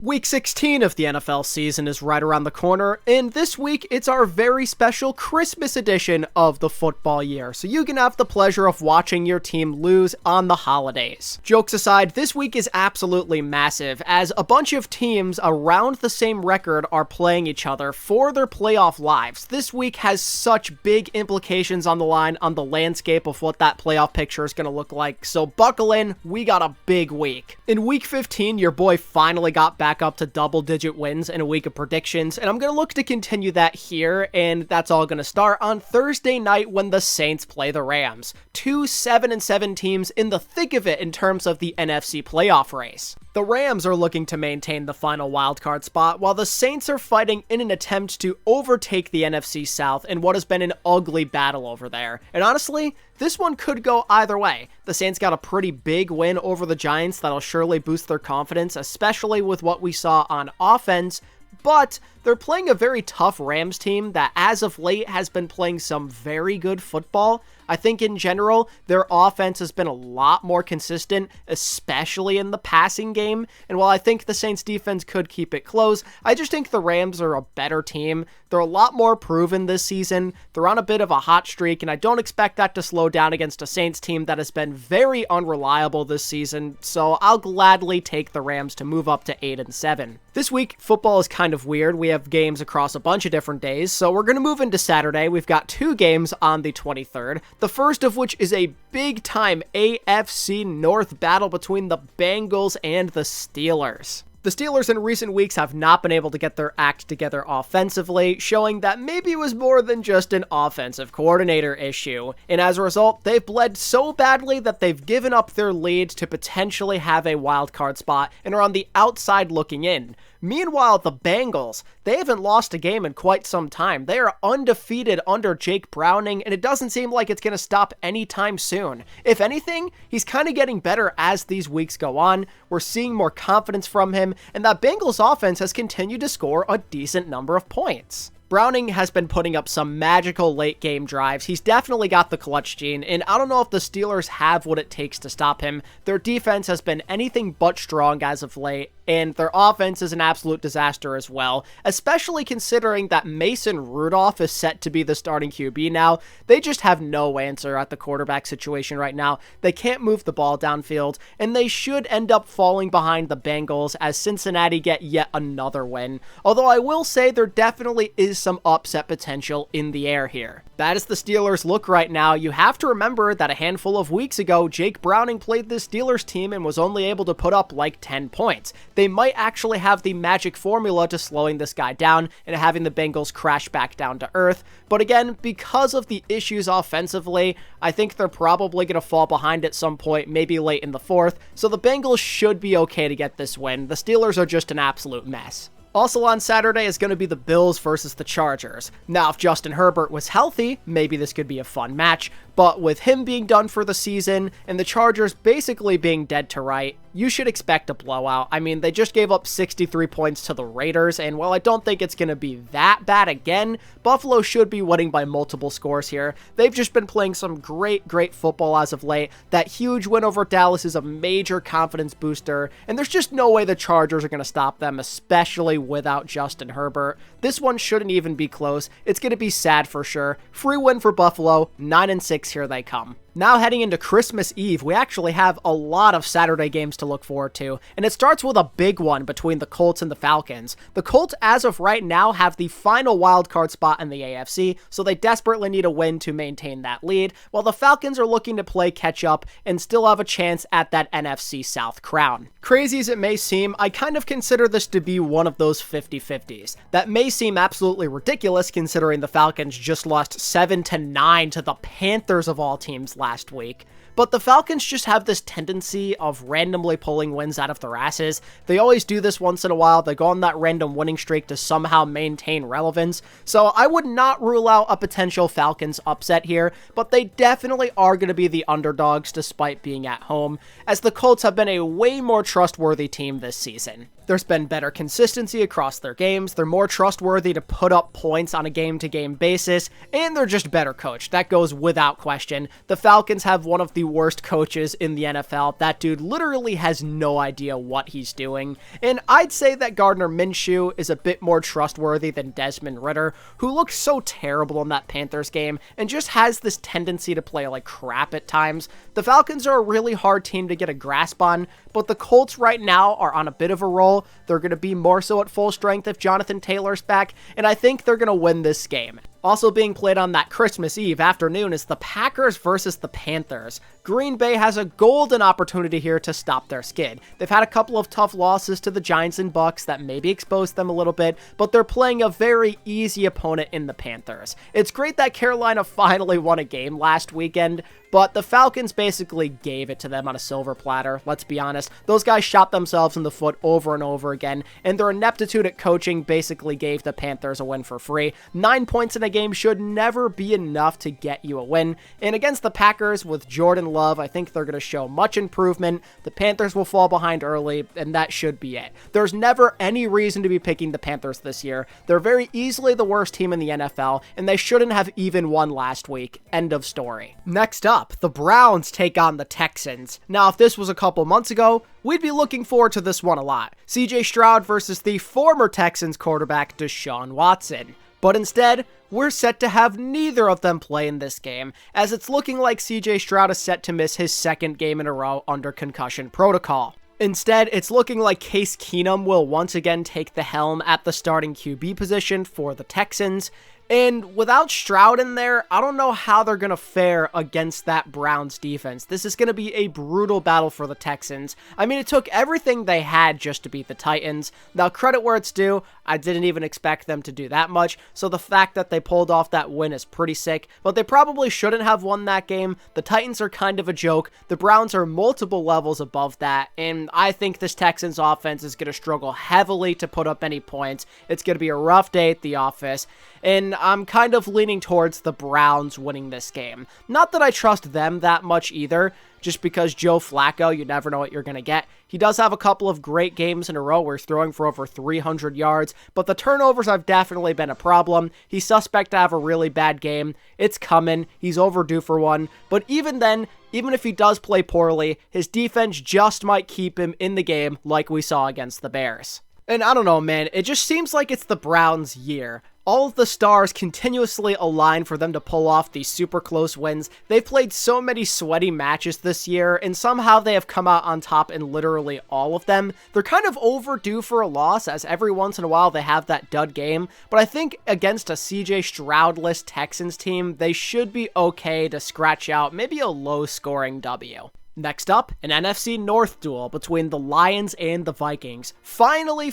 Week 16 of the NFL season is right around the corner, and this week it's our very special Christmas edition of the football year, so you can have the pleasure of watching your team lose on the holidays. Jokes aside, this week is absolutely massive, as a bunch of teams around the same record are playing each other for their playoff lives. This week has such big implications on the line on the landscape of what that playoff picture is going to look like, so buckle in, we got a big week. In week 15, your boy finally got back up to double-digit wins in a week of predictions, and I'm going to look to continue that here, and that's all going to start on Thursday night when the Saints play the Rams. Two 7-7 teams in the thick of it in terms of the NFC playoff race. The Rams are looking to maintain the final wildcard spot, while the Saints are fighting in an attempt to overtake the NFC South in what has been an ugly battle over there. And honestly, this one could go either way. The Saints got a pretty big win over the Giants that'll surely boost their confidence, especially with what we saw on offense, but they're playing a very tough Rams team that as of late has been playing some very good football. I think in general, their offense has been a lot more consistent, especially in the passing game. And while I think the Saints defense could keep it close, I just think the Rams are a better team. They're a lot more proven this season. They're on a bit of a hot streak, and I don't expect that to slow down against a Saints team that has been very unreliable this season. So I'll gladly take the Rams to move up to 8-7. This week, football is kind of weird. We have games across a bunch of different days, so we're going to move into Saturday. We've got two games on the 23rd. The first of which is a big-time AFC North battle between the Bengals and the Steelers. The Steelers in recent weeks have not been able to get their act together offensively, showing that maybe it was more than just an offensive coordinator issue. And as a result, they've bled so badly that they've given up their lead to potentially have a wildcard spot and are on the outside looking in. Meanwhile, the Bengals, they haven't lost a game in quite some time. They are undefeated under Jake Browning, and it doesn't seem like it's going to stop anytime soon. If anything, he's kind of getting better as these weeks go on. We're seeing more confidence from him, and that Bengals offense has continued to score a decent number of points. Browning has been putting up some magical late-game drives. He's definitely got the clutch gene, and I don't know if the Steelers have what it takes to stop him. Their defense has been anything but strong as of late, and their offense is an absolute disaster as well, especially considering that Mason Rudolph is set to be the starting QB now. They just have no answer at the quarterback situation right now. They can't move the ball downfield, and they should end up falling behind the Bengals as Cincinnati get yet another win. Although I will say there definitely is some upset potential in the air here. Bad as the Steelers look right now, you have to remember that a handful of weeks ago, Jake Browning played the Steelers team and was only able to put up like 10 points. They might actually have the magic formula to slowing this guy down and having the Bengals crash back down to earth. But again, because of the issues offensively, I think they're probably going to fall behind at some point, maybe late in the fourth. So the Bengals should be okay to get this win. The Steelers are just an absolute mess. Also on Saturday is going to be the Bills versus the Chargers. Now, if Justin Herbert was healthy, maybe this could be a fun match, but with him being done for the season and the Chargers basically being dead to right, you should expect a blowout. I mean, they just gave up 63 points to the Raiders, and while I don't think it's going to be that bad again, Buffalo should be winning by multiple scores here. They've just been playing some great football as of late. That huge win over Dallas is a major confidence booster, and there's just no way the Chargers are going to stop them, especially without Justin Herbert. This one shouldn't even be close. It's going to be sad for sure. Free win for Buffalo, 9-6, here they come. Now heading into Christmas Eve, we actually have a lot of Saturday games to look forward to, and it starts with a big one between the Colts and the Falcons. The Colts, as of right now, have the final wildcard spot in the AFC, so they desperately need a win to maintain that lead, while the Falcons are looking to play catch-up and still have a chance at that NFC South crown. Crazy as it may seem, I kind of consider this to be one of those 50-50s. That may seem absolutely ridiculous considering the Falcons just lost 7-9 to the Panthers of all teams last week. But the Falcons just have this tendency of randomly pulling wins out of their asses. They always do this once in a while. They go on that random winning streak to somehow maintain relevance. So I would not rule out a potential Falcons upset here, but they definitely are going to be the underdogs despite being at home, as the Colts have been a way more trustworthy team this season. There's been better consistency across their games, they're more trustworthy to put up points on a game-to-game basis, and they're just better coached. That goes without question. The Falcons have one of the worst coaches in the NFL. That dude literally has no idea what he's doing. And I'd say that Gardner Minshew is a bit more trustworthy than Desmond Ridder, who looked so terrible in that Panthers game and just has this tendency to play like crap at times. The Falcons are a really hard team to get a grasp on, but the Colts right now are on a bit of a roll. They're going to be more so at full strength if Jonathan Taylor's back, and I think they're going to win this game. Also being played on that Christmas Eve afternoon is the Packers versus the Panthers. Green Bay has a golden opportunity here to stop their skid. They've had a couple of tough losses to the Giants and Bucks that maybe exposed them a little bit, but they're playing a very easy opponent in the Panthers. It's great that Carolina finally won a game last weekend, but the Falcons basically gave it to them on a silver platter, let's be honest. Those guys shot themselves in the foot over and over again, and their ineptitude at coaching basically gave the Panthers a win for free. 9 points in a game should never be enough to get you a win, and against the Packers with Jordan Love, I think they're going to show much improvement. The Panthers will fall behind early, and that should be it. There's never any reason to be picking the Panthers this year. They're very easily the worst team in the NFL, and they shouldn't have even won last week. End of story. Next up, the Browns take on the Texans. Now, if this was a couple months ago, we'd be looking forward to this one a lot. CJ Stroud versus the former Texans quarterback Deshaun Watson. But instead, we're set to have neither of them play in this game, as it's looking like CJ Stroud is set to miss his second game in a row under concussion protocol. Instead, it's looking like Case Keenum will once again take the helm at the starting QB position for the Texans. And without Stroud in there, I don't know how they're going to fare against that Browns defense. This is going to be a brutal battle for the Texans. I mean, it took everything they had just to beat the Titans. Now, credit where it's due, I didn't even expect them to do that much, so the fact that they pulled off that win is pretty sick, but they probably shouldn't have won that game. The Titans are kind of a joke. The Browns are multiple levels above that, and I think this Texans offense is going to struggle heavily to put up any points. It's going to be a rough day at the office, and I'm kind of leaning towards the Browns winning this game. Not that I trust them that much either, just because Joe Flacco, you never know what you're going to get. He does have a couple of great games in a row where he's throwing for over 300 yards, but the turnovers have definitely been a problem. He's suspect to have a really bad game. It's coming. He's overdue for one. But even then, even if he does play poorly, his defense just might keep him in the game like we saw against the Bears. And I don't know, man, it just seems like it's the Browns' year. All of the stars continuously align for them to pull off these super close wins. They've played so many sweaty matches this year, and somehow they have come out on top in literally all of them. They're kind of overdue for a loss, as every once in a while they have that dud game, but I think against a CJ Stroud-less Texans team, they should be okay to scratch out maybe a low-scoring W. Next up, an NFC North duel between the Lions and the Vikings. Finally,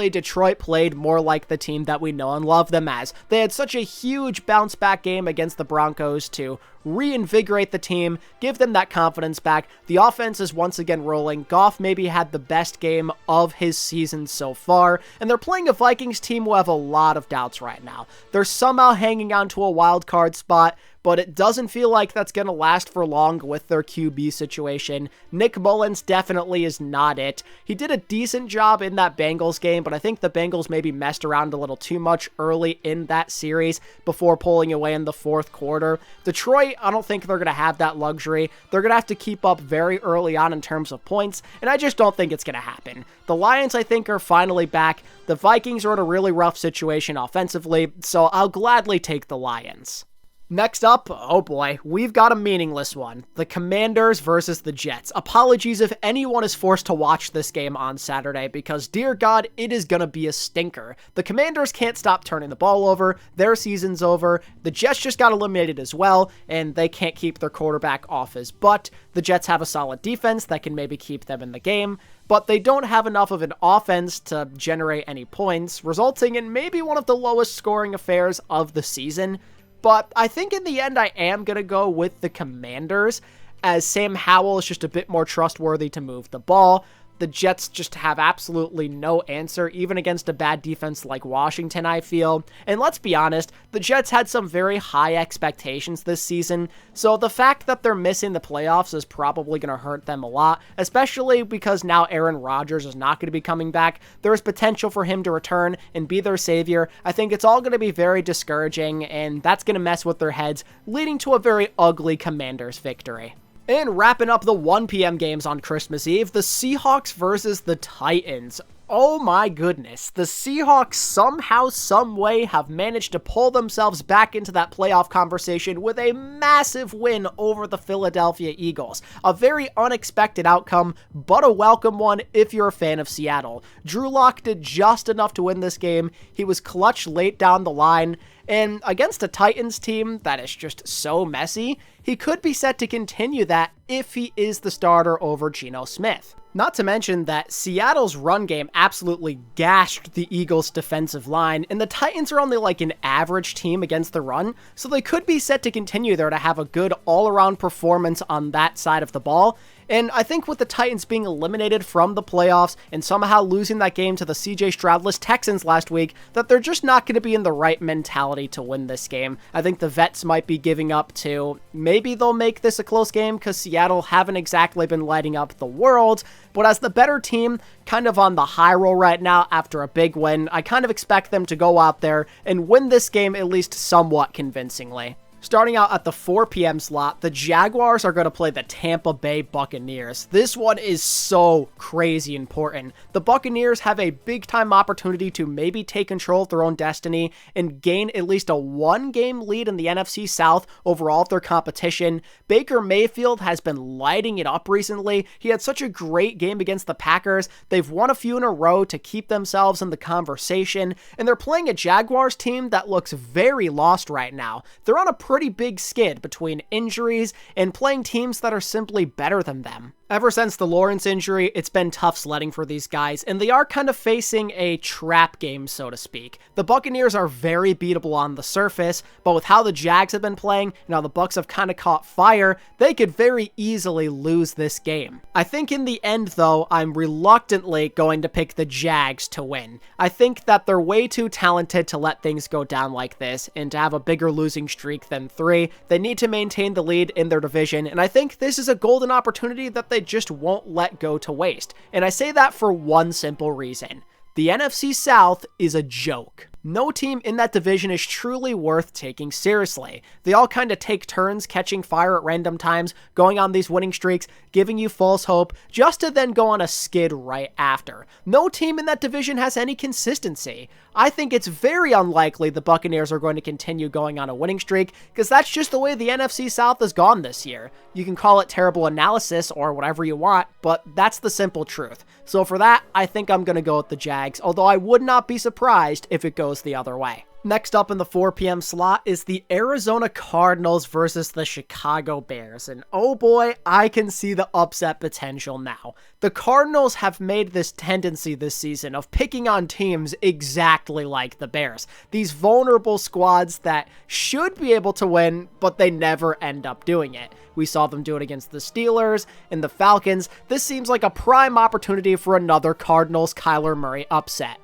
Detroit played more like the team that we know and love them as. They had such a huge bounce-back game against the Broncos to reinvigorate the team, give them that confidence back. The offense is once again rolling. Goff maybe had the best game of his season so far, and they're playing a Vikings team who have a lot of doubts right now. They're somehow hanging on to a wild card spot, but it doesn't feel like that's going to last for long with their QB situation. Nick Mullins definitely is not it. He did a decent job in that Bengals game, but I think the Bengals maybe messed around a little too much early in that series before pulling away in the fourth quarter. Detroit, I don't think they're going to have that luxury. They're going to have to keep up very early on in terms of points, and I just don't think it's going to happen. The Lions, I think, are finally back. The Vikings are in a really rough situation offensively, so I'll gladly take the Lions. Next up, oh boy, we've got a meaningless one. The Commanders versus the Jets. Apologies if anyone is forced to watch this game on Saturday, because dear God, it is gonna be a stinker. The Commanders can't stop turning the ball over. Their season's over. The Jets just got eliminated as well, and they can't keep their quarterback off his butt. The Jets have a solid defense that can maybe keep them in the game, but they don't have enough of an offense to generate any points, resulting in maybe one of the lowest scoring affairs of the season. But I think in the end, I am going to go with the Commanders, as Sam Howell is just a bit more trustworthy to move the ball. The Jets just have absolutely no answer, even against a bad defense like Washington, I feel. And let's be honest, the Jets had some very high expectations this season, so the fact that they're missing the playoffs is probably going to hurt them a lot, especially because now Aaron Rodgers is not going to be coming back. There is potential for him to return and be their savior. I think it's all going to be very discouraging, and that's going to mess with their heads, leading to a very ugly Commanders victory. And wrapping up the 1 p.m. games on Christmas Eve, the Seahawks versus the Titans. Oh my goodness, the Seahawks somehow, someway have managed to pull themselves back into that playoff conversation with a massive win over the Philadelphia Eagles. A very unexpected outcome, but a welcome one if you're a fan of Seattle. Drew Lock did just enough to win this game. He was clutch late down the line, and against a Titans team that is just so messy, he could be set to continue that if he is the starter over Geno Smith. Not to mention that Seattle's run game absolutely gashed the Eagles' defensive line, and the Titans are only like an average team against the run, so they could be set to continue there to have a good all-around performance on that side of the ball. And I think with the Titans being eliminated from the playoffs and somehow losing that game to the CJ Stroudless Texans last week, that they're just not going to be in the right mentality to win this game. I think the vets might be giving up too. Maybe they'll make this a close game because Seattle haven't exactly been lighting up the world, but as the better team, kind of on the high roll right now after a big win, I kind of expect them to go out there and win this game at least somewhat convincingly. Starting out at the 4 p.m. slot, the Jaguars are going to play the Tampa Bay Buccaneers. This one is so crazy important. The Buccaneers have a big-time opportunity to maybe take control of their own destiny and gain at least a 1-game lead in the NFC South over all of their competition. Baker Mayfield has been lighting it up recently. He had such a great game against the Packers. They've won a few in a row to keep themselves in the conversation, and they're playing a Jaguars team that looks very lost right now. They're on a pretty big skid between injuries and playing teams that are simply better than them. Ever since the Lawrence injury, it's been tough sledding for these guys, and they are kind of facing a trap game, so to speak. The Buccaneers are very beatable on the surface, but with how the Jags have been playing, and how the Bucs have kind of caught fire, they could very easily lose this game. I think in the end, though, I'm reluctantly going to pick the Jags to win. I think that they're way too talented to let things go down like this, and to have a bigger losing streak than 3, they need to maintain the lead in their division, and I think this is a golden opportunity that they just won't let go to waste. And I say that for one simple reason. The NFC South is a joke. No team in that division is truly worth taking seriously. They all kind of take turns catching fire at random times, going on these winning streaks, giving you false hope, just to then go on a skid right after. No team in that division has any consistency. I think it's very unlikely the Buccaneers are going to continue going on a winning streak, because that's just the way the NFC South has gone this year. You can call it terrible analysis or whatever you want, but that's the simple truth. So for that, I think I'm going to go with the Jags, although I would not be surprised if it goes the other way. Next up in the 4 p.m. slot is the Arizona Cardinals versus the Chicago Bears, and oh boy, I can see the upset potential now. The Cardinals have made this tendency this season of picking on teams exactly like the Bears. These vulnerable squads that should be able to win, but they never end up doing it. We saw them do it against the Steelers and the Falcons. This seems like a prime opportunity for another Cardinals Kyler Murray upset.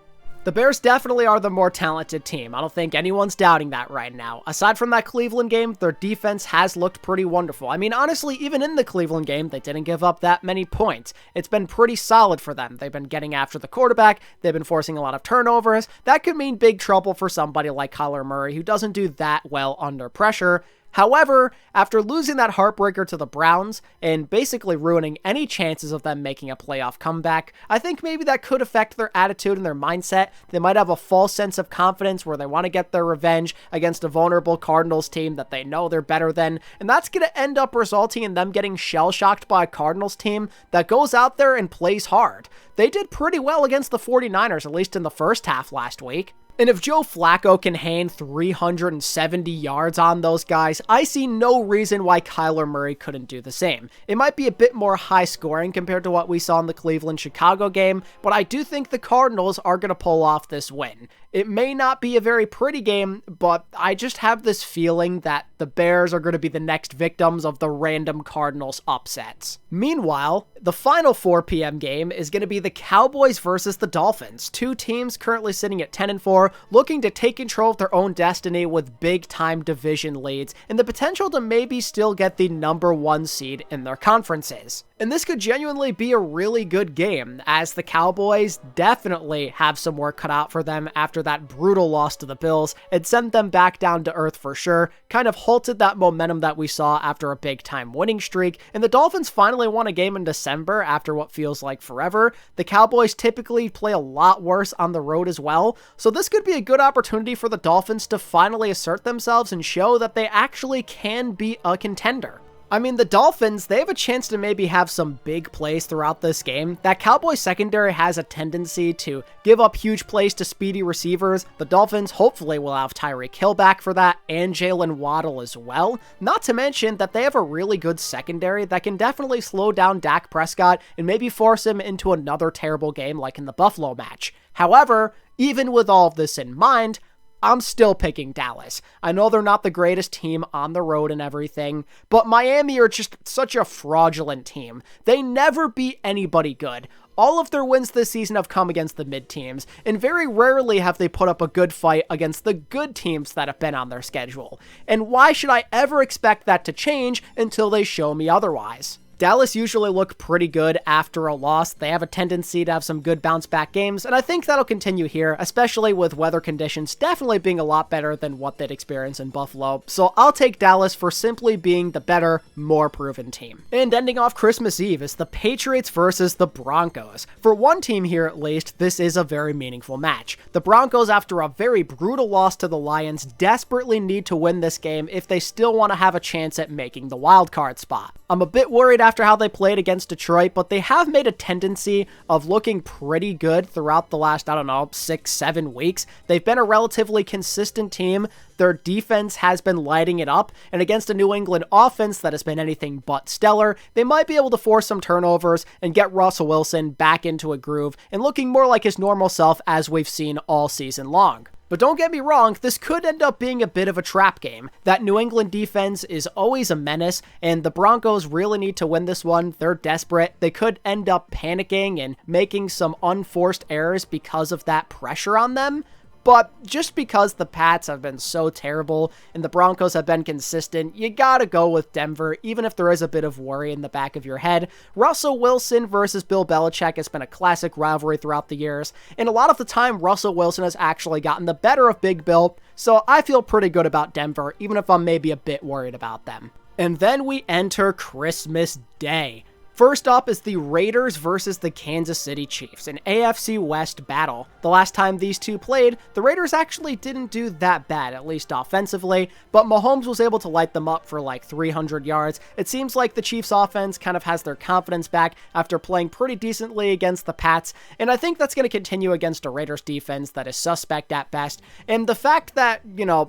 The Bears definitely are the more talented team. I don't think anyone's doubting that right now. Aside from that Cleveland game, their defense has looked pretty wonderful. I mean, honestly, even in the Cleveland game, they didn't give up that many points. It's been pretty solid for them. They've been getting after the quarterback. They've been forcing a lot of turnovers. That could mean big trouble for somebody like Kyler Murray, who doesn't do that well under pressure. However, after losing that heartbreaker to the Browns and basically ruining any chances of them making a playoff comeback, I think maybe that could affect their attitude and their mindset. They might have a false sense of confidence where they want to get their revenge against a vulnerable Cardinals team that they know they're better than, and that's going to end up resulting in them getting shell-shocked by a Cardinals team that goes out there and plays hard. They did pretty well against the 49ers, at least in the first half last week. And if Joe Flacco can hang 370 yards on those guys, I see no reason why Kyler Murray couldn't do the same. It might be a bit more high scoring compared to what we saw in the Cleveland-Chicago game, but I do think the Cardinals are going to pull off this win. It may not be a very pretty game, but I just have this feeling that the Bears are going to be the next victims of the random Cardinals upsets. Meanwhile, the final 4 p.m. game is going to be the Cowboys versus the Dolphins, two teams currently sitting at 10-4, looking to take control of their own destiny with big-time division leads and the potential to maybe still get the number 1 seed in their conferences. And this could genuinely be a really good game, as the Cowboys definitely have some work cut out for them after that brutal loss to the Bills. It sent them back down to earth for sure, kind of halted that momentum that we saw after a big-time winning streak, and the Dolphins finally won a game in December after what feels like forever. The Cowboys typically play a lot worse on the road as well, so this could be a good opportunity for the Dolphins to finally assert themselves and show that they actually can be a contender. I mean, the Dolphins, they have a chance to maybe have some big plays throughout this game. That Cowboys secondary has a tendency to give up huge plays to speedy receivers. The Dolphins hopefully will have Tyreek Hill back for that, and Jalen Waddle as well. Not to mention that they have a really good secondary that can definitely slow down Dak Prescott and maybe force him into another terrible game like in the Buffalo match. However, even with all of this in mind, I'm still picking Dallas. I know they're not the greatest team on the road and everything, but Miami are just such a fraudulent team. They never beat anybody good. All of their wins this season have come against the mid-teams, and very rarely have they put up a good fight against the good teams that have been on their schedule. And why should I ever expect that to change until they show me otherwise? Dallas usually look pretty good after a loss. They have a tendency to have some good bounce-back games, and I think that'll continue here, especially with weather conditions definitely being a lot better than what they'd experienced in Buffalo. So I'll take Dallas for simply being the better, more proven team. And ending off Christmas Eve is the Patriots versus the Broncos. For one team here at least, this is a very meaningful match. The Broncos, after a very brutal loss to the Lions, desperately need to win this game if they still want to have a chance at making the wildcard spot. I'm a bit worried after how they played against Detroit, but they have made a tendency of looking pretty good throughout the last, 6-7 weeks. They've been a relatively consistent team. Their defense has been lighting it up, and against a New England offense that has been anything but stellar, they might be able to force some turnovers and get Russell Wilson back into a groove and looking more like his normal self as we've seen all season long. But don't get me wrong, this could end up being a bit of a trap game. That New England defense is always a menace, and the Broncos really need to win this one. They're desperate. They could end up panicking and making some unforced errors because of that pressure on them. But just because the Pats have been so terrible and the Broncos have been consistent, you gotta go with Denver, even if there is a bit of worry in the back of your head. Russell Wilson versus Bill Belichick has been a classic rivalry throughout the years, and a lot of the time, Russell Wilson has actually gotten the better of Big Bill, so I feel pretty good about Denver, even if I'm maybe a bit worried about them. And then we enter Christmas Day. First up is the Raiders versus the Kansas City Chiefs, an AFC West battle. The last time these two played, the Raiders actually didn't do that bad, at least offensively, but Mahomes was able to light them up for like 300 yards. It seems like the Chiefs offense kind of has their confidence back after playing pretty decently against the Pats, and I think that's going to continue against a Raiders defense that is suspect at best. And the fact that,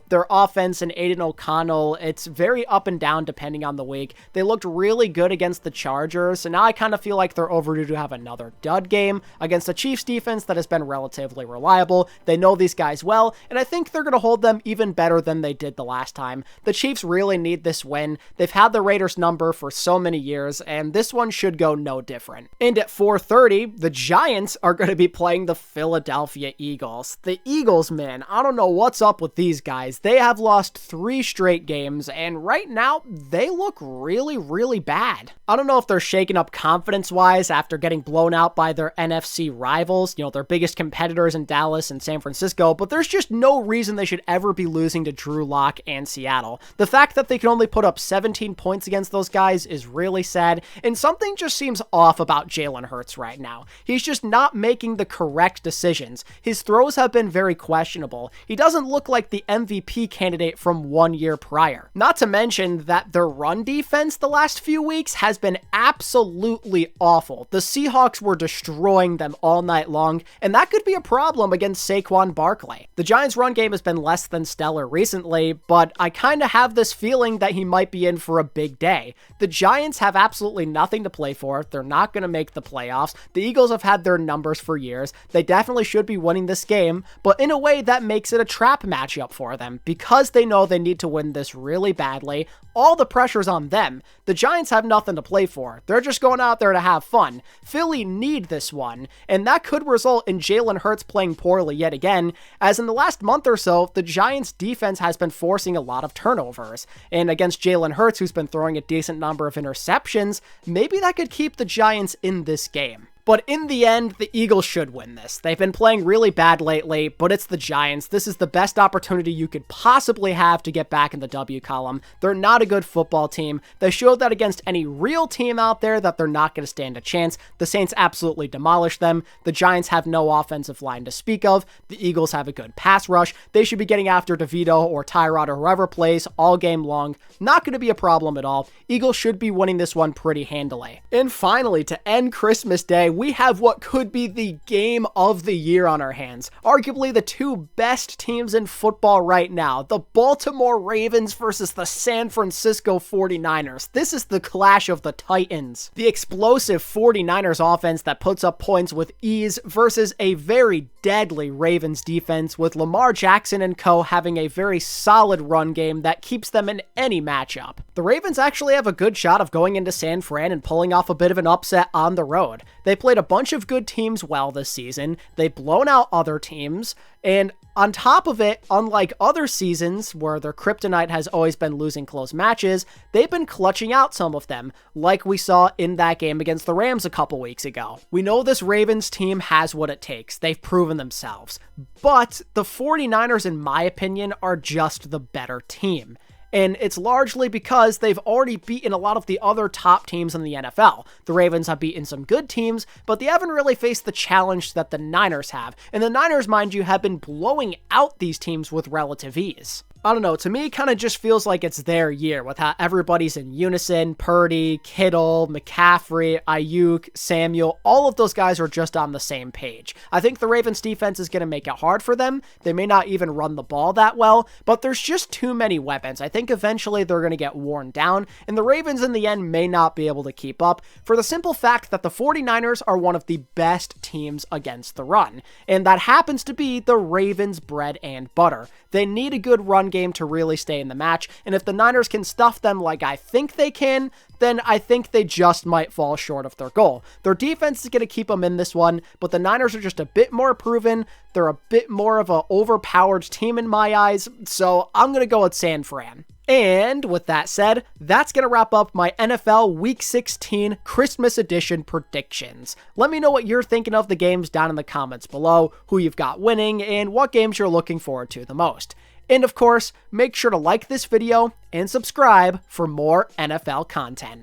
their offense and Aiden O'Connell, it's very up and down depending on the week. They looked really good against the Chargers, so now I kind of feel like they're overdue to have another dud game against a Chiefs defense that has been relatively reliable. They know these guys well, and I think they're going to hold them even better than they did the last time. The Chiefs really need this win. They've had the Raiders number for so many years, and this one should go no different. And at 4:30, the Giants are going to be playing the Philadelphia Eagles. The Eagles, man, I don't know what's up with these guys. They have lost 3 straight games, and right now, they look really, really bad. I don't know if they're shaking up confidence-wise after getting blown out by their NFC rivals, their biggest competitors in Dallas and San Francisco, but there's just no reason they should ever be losing to Drew Lock and Seattle. The fact that they can only put up 17 points against those guys is really sad, and something just seems off about Jalen Hurts right now. He's just not making the correct decisions. His throws have been very questionable. He doesn't look like the MVP candidate from 1 year prior. Not to mention that their run defense the last few weeks has been absolutely absolutely awful. The Seahawks were destroying them all night long, and that could be a problem against Saquon Barkley. The Giants' run game has been less than stellar recently, but I kind of have this feeling that he might be in for a big day. The Giants have absolutely nothing to play for. They're not going to make the playoffs. The Eagles have had their numbers for years. They definitely should be winning this game, but in a way that makes it a trap matchup for them because they know they need to win this really badly. All the pressure's on them. The Giants have nothing to play for. They're just going out there to have fun. Philly need this one, and that could result in Jalen Hurts playing poorly yet again, as in the last month or so, the Giants' defense has been forcing a lot of turnovers. And against Jalen Hurts, who's been throwing a decent number of interceptions, maybe that could keep the Giants in this game. But in the end, the Eagles should win this. They've been playing really bad lately, but it's the Giants. This is the best opportunity you could possibly have to get back in the W column. They're not a good football team. They showed that against any real team out there that they're not going to stand a chance. The Saints absolutely demolished them. The Giants have no offensive line to speak of. The Eagles have a good pass rush. They should be getting after DeVito or Tyrod or whoever plays all game long. Not going to be a problem at all. Eagles should be winning this one pretty handily. And finally, to end Christmas Day, we have what could be the game of the year on our hands. Arguably the two best teams in football right now. The Baltimore Ravens versus the San Francisco 49ers. This is the clash of the Titans. The explosive 49ers offense that puts up points with ease versus a very deadly Ravens defense with Lamar Jackson and co having a very solid run game that keeps them in any matchup. The Ravens actually have a good shot of going into San Fran and pulling off a bit of an upset on the road. They played a bunch of good teams well this season. They've blown out other teams, and on top of it, unlike other seasons where their kryptonite has always been losing close matches, they've been clutching out some of them, like we saw in that game against the Rams a couple weeks ago. We know this Ravens team has what it takes. They've proven themselves. But the 49ers, in my opinion, are just the better team. And it's largely because they've already beaten a lot of the other top teams in the NFL. The Ravens have beaten some good teams, but they haven't really faced the challenge that the Niners have. And the Niners, mind you, have been blowing out these teams with relative ease. I don't know, to me, it kind of just feels like it's their year with how everybody's in unison. Purdy, Kittle, McCaffrey, Ayuk, Samuel, all of those guys are just on the same page. I think the Ravens defense is going to make it hard for them. They may not even run the ball that well, but there's just too many weapons. I think eventually they're going to get worn down, and the Ravens in the end may not be able to keep up for the simple fact that the 49ers are one of the best teams against the run, and that happens to be the Ravens' bread and butter. They need a good run game to really stay in the match, and if the Niners can stuff them like I think they can, then I think they just might fall short of their goal. Their defense is going to keep them in this one, but the Niners are just a bit more proven. They're a bit more of an overpowered team in my eyes, so I'm going to go with San Fran. And with that said, that's going to wrap up my NFL Week 16 Christmas Edition predictions. Let me know what you're thinking of the games down in the comments below, who you've got winning, and what games you're looking forward to the most. And of course, make sure to like this video and subscribe for more NFL content.